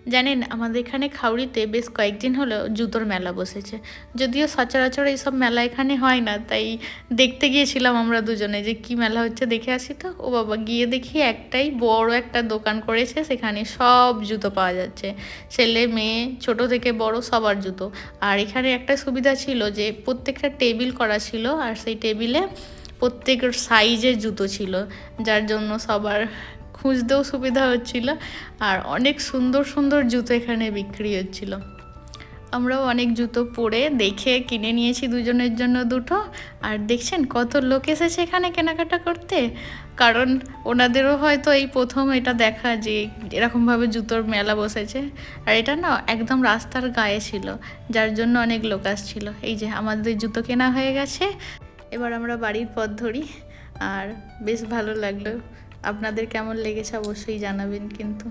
জানেন আমাদের এখানে খাউড়িতে বেশ কয়েকদিন হলো জুতোর মেলা বসেছে। যদিও সচরাচর এইসব মেলা এখানে হয় না, তাই দেখতে গিয়েছিলাম আমরা দুজনে যে কি মেলা হচ্ছে দেখে আসি। তো ও বাবা, গিয়ে দেখি একটাই বড় একটা দোকান করেছে, সেখানে সব জুতো পাওয়া যাচ্ছে, ছেলে মেয়ে ছোট থেকে বড় সবার জুতো। আর এখানে একটা সুবিধা ছিল যে প্রত্যেকটা টেবিল করা ছিল, আর সেই টেবিলে প্রত্যেকের সাইজের জুতো ছিল, যার জন্য সবার খুঁজতেও সুবিধা হচ্ছিল। আর অনেক সুন্দর সুন্দর জুতো এখানে বিক্রি হচ্ছিল। আমরাও অনেক জুতো পরে দেখে কিনে নিয়েছি দুজনের জন্য দুটো। আর দেখছেন কত লোক এসেছে এখানে কেনাকাটা করতে, কারণ ওনাদেরও হয়তো এই প্রথম এটা দেখা যে এরকমভাবে জুতোর মেলা বসেছে। আর এটা না একদম রাস্তার গায়ে ছিল, যার জন্য অনেক লোক আসছিল। এই যে আমাদের জুতো কেনা হয়ে গেছে, এবার আমরা বাড়ির পথ ধরি। আর বেশ ভালো লাগলো। আপনাদের কেমন লেগেছে অবশ্যই জানাবেন কিন্তু।